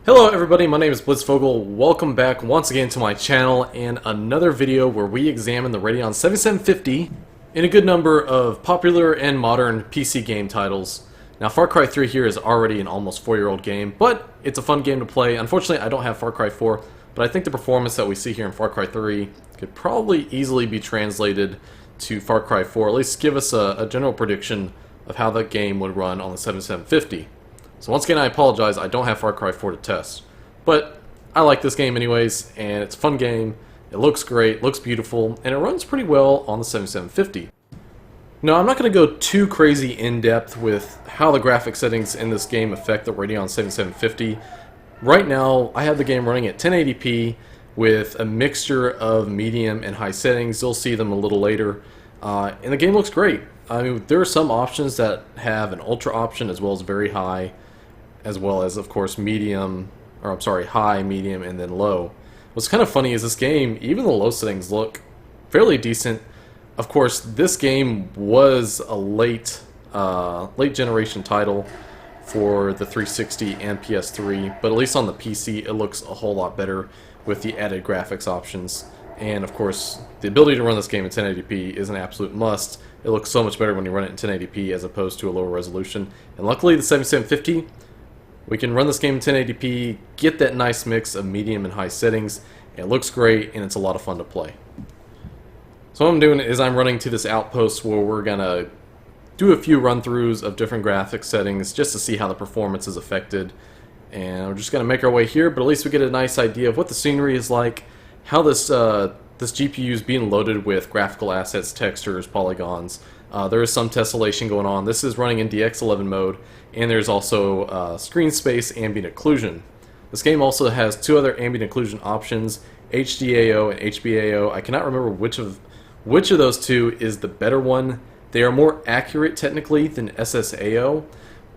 Hello everybody, my name is Blitzvogel. Welcome back once again to my channel and another video where we examine the Radeon 7750 in a good number of popular and modern PC game titles. Now Far Cry 3 here is already an almost 4-year-old game, but it's a fun game to play. Unfortunately I don't have Far Cry 4, but I think the performance that we see here in Far Cry 3 could probably easily be translated to Far Cry 4, at least give us a general prediction of how that game would run on the 7750. So once again, I apologize, I don't have Far Cry 4 to test. But I like this game anyways, and it's a fun game, it looks great, looks beautiful, and it runs pretty well on the 7750. Now, I'm not going to go too crazy in-depth with how the graphic settings in this game affect the Radeon 7750. Right now, I have the game running at 1080p with a mixture of medium and high settings. You'll see them a little later. And the game looks great. I mean, there are some options that have an ultra option as well as very high, as well as, of course, medium, or I'm sorry, high, medium, and then low. What's kind of funny is this game, even the low settings look fairly decent. Of course, this game was a late generation title for the 360 and PS3, but at least on the PC, it looks a whole lot better with the added graphics options. And of course, the ability to run this game in 1080p is an absolute must. It looks so much better when you run it in 1080p as opposed to a lower resolution. And luckily, the 7750, we can run this game in 1080p, get that nice mix of medium and high settings. It looks great, and it's a lot of fun to play. So what I'm doing is I'm running to this outpost where we're going to do a few run-throughs of different graphics settings just to see how the performance is affected. And we're just going to make our way here, but at least we get a nice idea of what the scenery is like, how this GPU is being loaded with graphical assets, textures, polygons. There is some tessellation going on. This is running in DX11 mode, and there's also screen space ambient occlusion. This game also has two other ambient occlusion options, HDAO and HBAO. I cannot remember which of those two is the better one. They are more accurate technically than SSAO,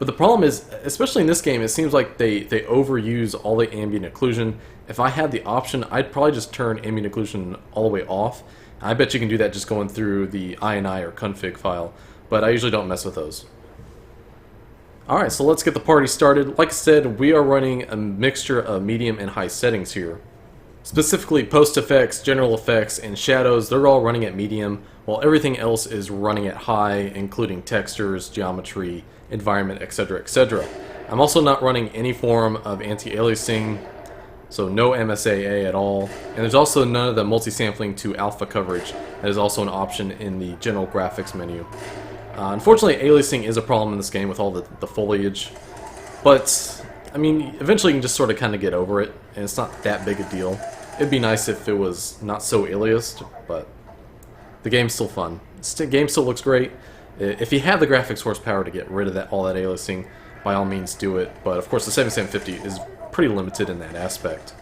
but the problem is, especially in this game, it seems like they overuse all the ambient occlusion. If I had the option, I'd probably just turn ambient occlusion all the way off. I bet you can do that just going through the INI or config file, but I usually don't mess with those. Alright, so let's get the party started. Like I said, we are running a mixture of medium and high settings here. Specifically, post effects, general effects, and shadows, they're all running at medium, while everything else is running at high, including textures, geometry, environment, etc., etc. I'm also not running any form of anti-aliasing, so no MSAA at all, and there's also none of the multi-sampling to alpha coverage. That is also an option in the general graphics menu. Unfortunately, aliasing is a problem in this game with all the foliage, but I mean, eventually you can just sort of kind of get over it, and it's not that big a deal. It'd be nice if it was not so aliased, but the game's still fun. The game still looks great. If you have the graphics horsepower to get rid of all that aliasing, by all means do it, but of course the 7750 is pretty limited in that aspect.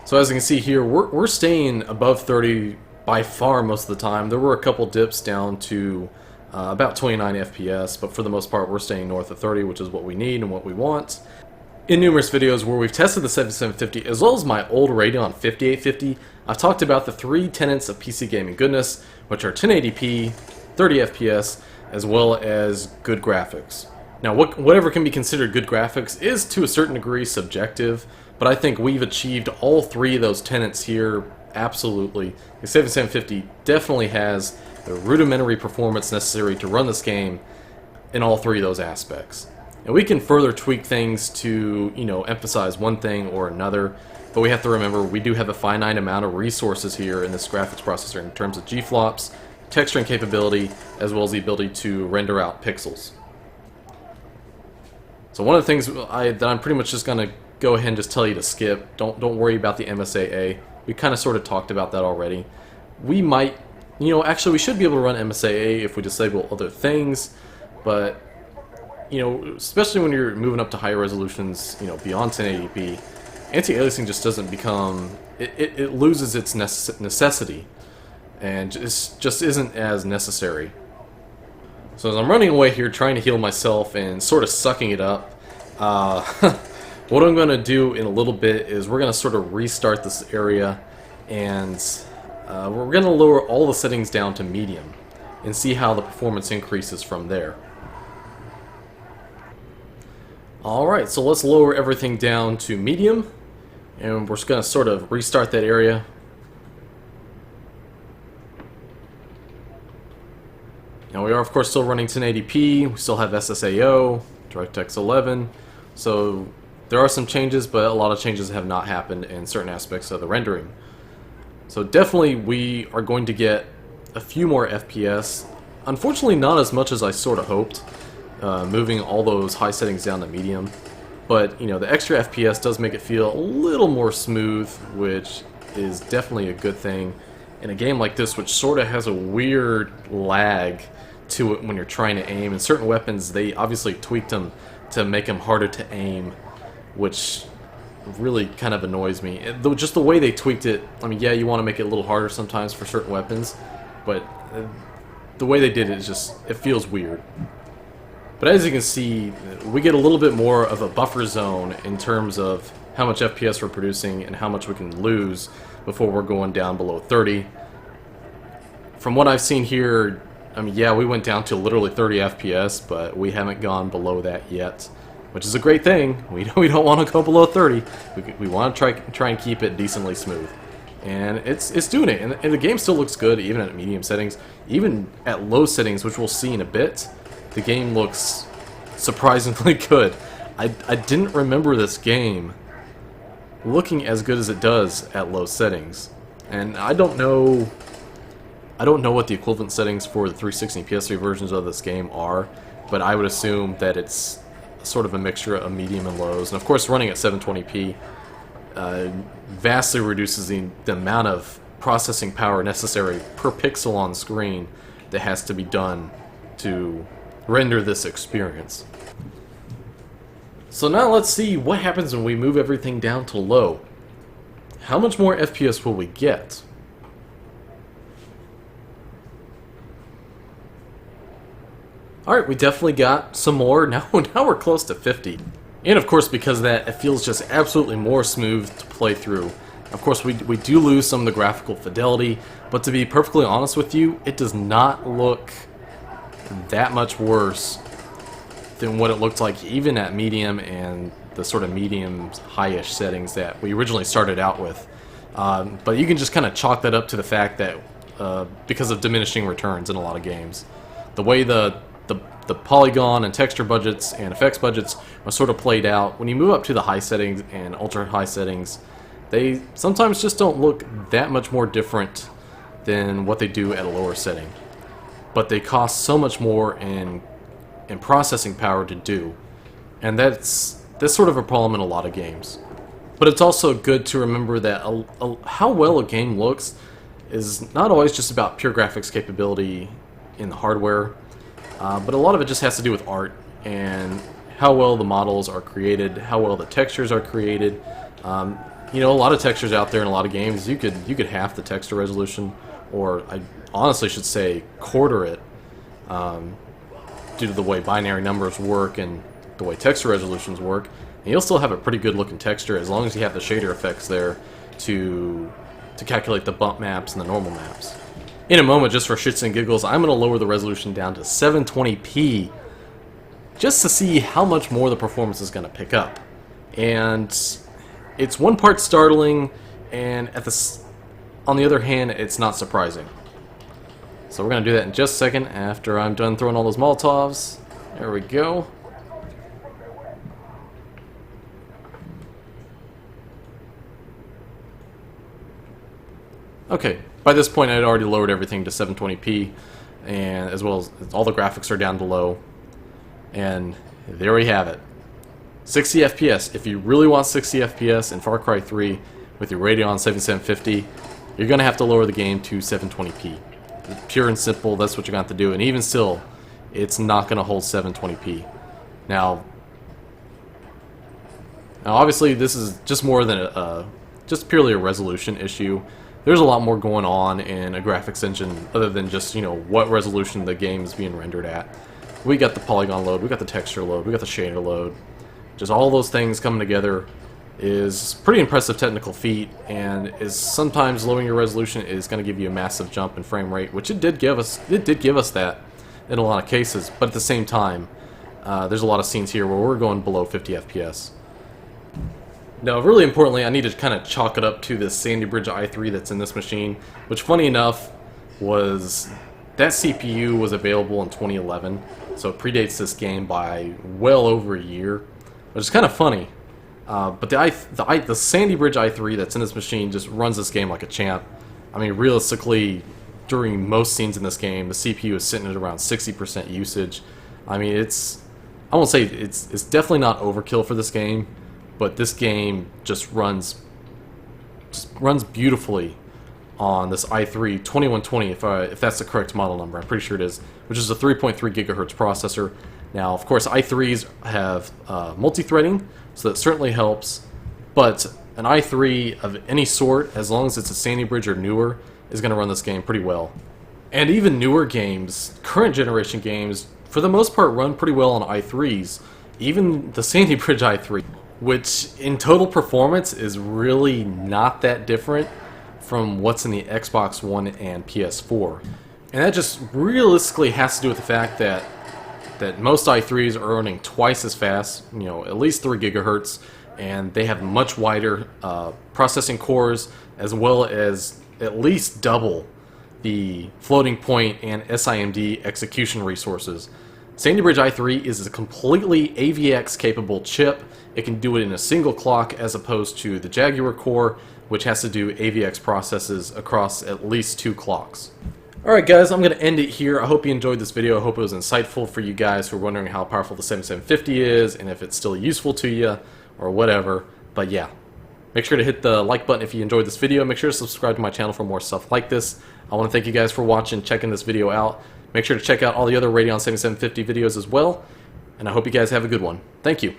So as you can see here, we're staying above 30 by far most of the time. There were a couple dips down to about 29 FPS, but for the most part we're staying north of 30, which is what we need and what we want. In numerous videos where we've tested the 7750 as well as my old Radeon 5850, I've talked about the three tenets of PC gaming goodness, which are 1080p, 30 FPS, as well as good graphics. Now, whatever can be considered good graphics is to a certain degree subjective, but I think we've achieved all three of those tenets here absolutely. The 7750 definitely has the rudimentary performance necessary to run this game in all three of those aspects. And we can further tweak things to, emphasize one thing or another, but we have to remember we do have a finite amount of resources here in this graphics processor in terms of GFlops, texturing capability, as well as the ability to render out pixels. So one of the things that I'm pretty much just going to go ahead and just tell you to skip. Don't worry about the MSAA. We kind of sort of talked about that already. We might, actually we should be able to run MSAA if we disable other things, but especially when you're moving up to higher resolutions, beyond 1080p, anti-aliasing just doesn't become, it loses its necessity, and it just isn't as necessary. So as I'm running away here trying to heal myself and sort of sucking it up, what I'm going to do in a little bit is we're going to sort of restart this area, and we're going to lower all the settings down to medium and see how the performance increases from there. Alright, so let's lower everything down to medium, and we're just going to sort of restart that area. Now we are of course still running 1080p, we still have SSAO, DirectX 11, so there are some changes, but a lot of changes have not happened in certain aspects of the rendering. So definitely we are going to get a few more FPS, unfortunately not as much as I sort of hoped, moving all those high settings down to medium, but you know, the extra FPS does make it feel a little more smooth, which is definitely a good thing in a game like this, which sort of has a weird lag to it when you're trying to aim. And certain weapons, they obviously tweaked them to make them harder to aim, which really kind of annoys me. Just the way they tweaked it, I mean, yeah, you want to make it a little harder sometimes for certain weapons, but the way they did it is just, it feels weird. But as you can see, we get a little bit more of a buffer zone in terms of how much FPS we're producing and how much we can lose before we're going down below 30. From what I've seen here, I mean, yeah, we went down to literally 30 FPS, but we haven't gone below that yet, which is a great thing. We don't want to go below 30. We want to try and keep it decently smooth, and it's doing it. And the game still looks good even at medium settings, even at low settings, which we'll see in a bit. The game looks surprisingly good. I didn't remember this game looking as good as it does at low settings, and I don't know what the equivalent settings for the 360 and PS3 versions of this game are, but I would assume that it's sort of a mixture of medium and lows. And of course, running at 720p vastly reduces the amount of processing power necessary per pixel on screen that has to be done to render this experience. So now let's see what happens when we move everything down to low. How much more FPS will we get? Alright, we definitely got some more. Now we're close to 50. And of course, because of that, it feels just absolutely more smooth to play through. Of course, we do lose some of the graphical fidelity, but to be perfectly honest with you, it does not look that much worse than what it looked like even at medium and the sort of medium high-ish settings that we originally started out with. But you can just kind of chalk that up to the fact that because of diminishing returns in a lot of games, the way the polygon and texture budgets and effects budgets are sort of played out, when you move up to the high settings and ultra high settings, they sometimes just don't look that much more different than what they do at a lower setting. But they cost so much more in processing power to do, and that's sort of a problem in a lot of games. But it's also good to remember that how well a game looks is not always just about pure graphics capability in the hardware, but a lot of it just has to do with art and how well the models are created, how well the textures are created. You know, a lot of textures out there in a lot of games, you could half the texture resolution, or I honestly should say quarter it, due to the way binary numbers work and the way texture resolutions work, and you'll still have a pretty good looking texture as long as you have the shader effects there to calculate the bump maps and the normal maps. In a moment, just for shits and giggles, I'm going to lower the resolution down to 720p just to see how much more the performance is going to pick up. And it's one part startling, and on the other hand, it's not surprising. So we're going to do that in just a second after I'm done throwing all those Molotovs. There we go. Okay, by this point I'd already lowered everything to 720p, and as well as all the graphics are down below. And there we have it. 60 FPS. If you really want 60 FPS in Far Cry 3 with your Radeon 7750, you're going to have to lower the game to 720p. Pure and simple, that's what you're going to have to do, and even still, it's not going to hold 720p. Now obviously this is just more than just purely a resolution issue. There's a lot more going on in a graphics engine other than just, you know, what resolution the game is being rendered at. We got the polygon load, we got the texture load, we got the shader load. Just all those things coming together is pretty impressive technical feat, and is sometimes lowering your resolution is going to give you a massive jump in frame rate, which it did give us that in a lot of cases. But at the same time, There's a lot of scenes here where we're going below 50 FPS. Now, really importantly, I need to kind of chalk it up to this Sandy Bridge i3 that's in this machine, which, funny enough, was that CPU was available in 2011, so it predates this game by well over a year, which is kind of funny. But the Sandy Bridge i3 that's in this machine just runs this game like a champ. I mean, realistically, during most scenes in this game, the CPU is sitting at around 60% usage. I mean, I won't say it's definitely not overkill for this game, but this game just runs beautifully on this i3-2120, if that's the correct model number. I'm pretty sure it is, which is a 3.3 gigahertz processor. Now, of course, i3s have multi-threading, so that certainly helps, but an i3 of any sort, as long as it's a Sandy Bridge or newer, is going to run this game pretty well. And even newer games, current generation games, for the most part run pretty well on i3s, even the Sandy Bridge i3, which in total performance is really not that different from what's in the Xbox One and PS4. And that just realistically has to do with the fact that most i3s are running twice as fast, you know, at least 3 gigahertz, and they have much wider processing cores, as well as at least double the floating point and SIMD execution resources. Sandy Bridge i3 is a completely AVX capable chip. It can do it in a single clock as opposed to the Jaguar core, which has to do AVX processes across at least 2 clocks. Alright guys, I'm going to end it here. I hope you enjoyed this video. I hope it was insightful for you guys who are wondering how powerful the 7750 is and if it's still useful to you or whatever. But yeah, make sure to hit the like button if you enjoyed this video. Make sure to subscribe to my channel for more stuff like this. I want to thank you guys for watching, checking this video out. Make sure to check out all the other Radeon 7750 videos as well. And I hope you guys have a good one. Thank you.